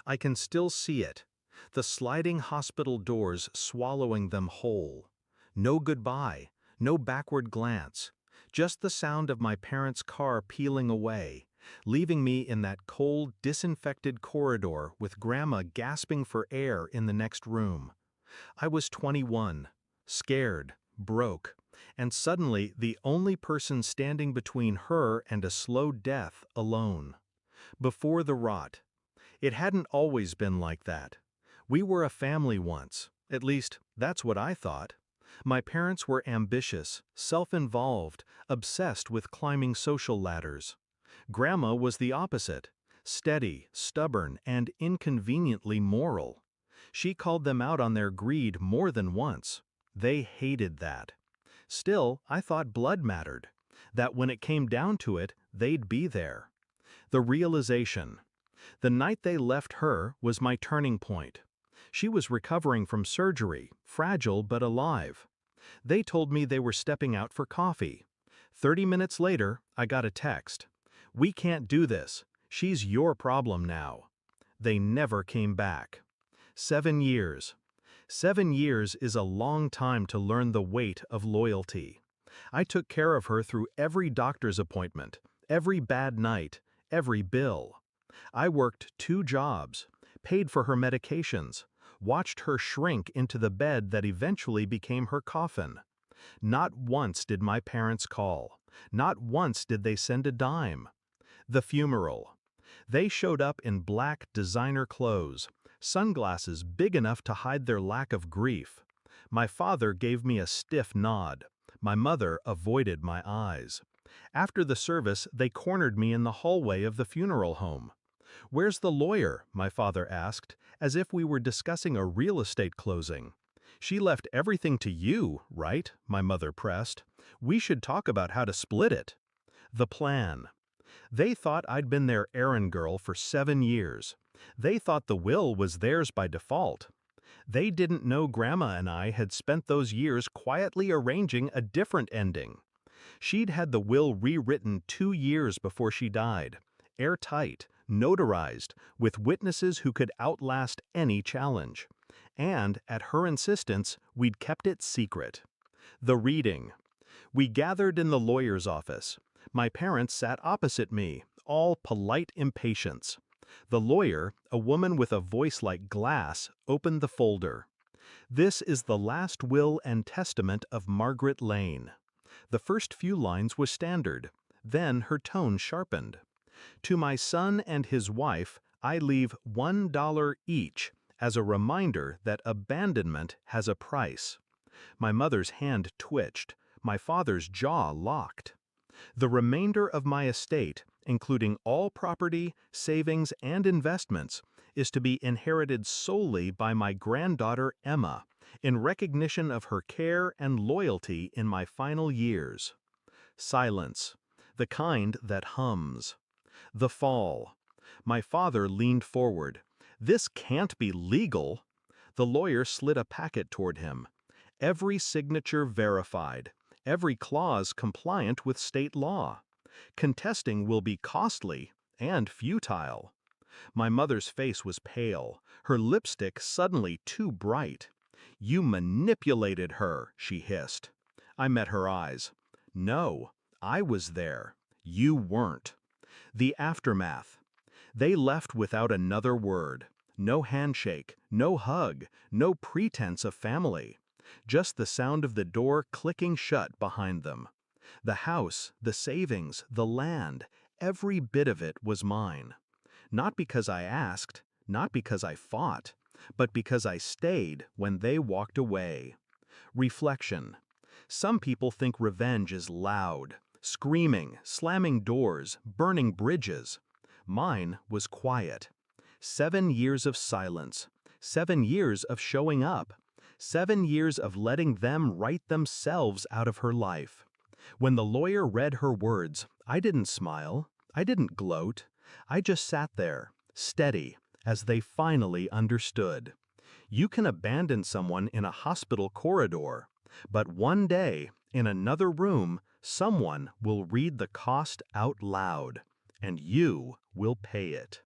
I can still see it. The sliding hospital doors swallowing them whole. No goodbye, no backward glance. Just the sound of my parents' car peeling away, leaving me in that cold, disinfected corridor with Grandma gasping for air in the next room. I was 21, scared, broke, and suddenly the only person standing between her and a slow death alone. Before the rot. It hadn't always been like that. We were a family once. At least, that's what I thought. My parents were ambitious, self-involved, obsessed with climbing social ladders. Grandma was the opposite, steady, stubborn, and inconveniently moral. She called them out on their greed more than once. They hated that. Still, I thought blood mattered, that when it came down to it, they'd be there. The realization. The night they left her was my turning point. She was recovering from surgery, fragile but alive. They told me they were stepping out for coffee. 30 minutes later, I got a text. "We can't do this. She's your problem now." They never came back. 7 years. 7 years is a long time to learn the weight of loyalty. I took care of her through every doctor's appointment, every bad night, every bill. I worked 2 jobs, paid for her medications, watched her shrink into the bed that eventually became her coffin. Not once did my parents call. Not once did they send a dime. The funeral. They showed up in black designer clothes, sunglasses big enough to hide their lack of grief. My father gave me a stiff nod. My mother avoided my eyes. After the service, they cornered me in the hallway of the funeral home. "Where's the lawyer?" my father asked, as if we were discussing a real estate closing. "She left everything to you, right?" my mother pressed. "We should talk about how to split it." The plan. They thought I'd been their errand girl for 7 years. They thought the will was theirs by default. They didn't know Grandma and I had spent those years quietly arranging a different ending. She'd had the will rewritten 2 years before she died, airtight, notarized, with witnesses who could outlast any challenge. And, at her insistence, we'd kept it secret. The reading. We gathered in the lawyer's office. My parents sat opposite me, all polite impatience. The lawyer, a woman with a voice like glass, opened the folder. "This is the last will and testament of Margaret Lane." The first few lines was standard. Then her tone sharpened. "To my son and his wife, I leave $1 each as a reminder that abandonment has a price." My mother's hand twitched. My father's jaw locked. "The remainder of my estate, including all property, savings, and investments, is to be inherited solely by my granddaughter Emma, in recognition of her care and loyalty in my final years." Silence. The kind that hums. The fall. My father leaned forward. "This can't be legal." The lawyer slid a packet toward him. Every signature verified. Every clause compliant with state law. Contesting will be costly and futile. My mother's face was pale, her lipstick suddenly too bright. "You manipulated her," she hissed. I met her eyes. "No, I was there. You weren't." The aftermath. They left without another word. No handshake, no hug, no pretense of family. Just the sound of the door clicking shut behind them. The house, the savings, the land, every bit of it was mine. Not because I asked, not because I fought, but because I stayed when they walked away. Reflection. Some people think revenge is loud, screaming, slamming doors, burning bridges. Mine was quiet. 7 years of silence. 7 years of showing up. 7 years of letting them write themselves out of her life. When the lawyer read her words, I didn't smile. I didn't gloat. I just sat there, steady, as they finally understood. You can abandon someone in a hospital corridor, but one day, in another room, someone will read the cost out loud, and you will pay it.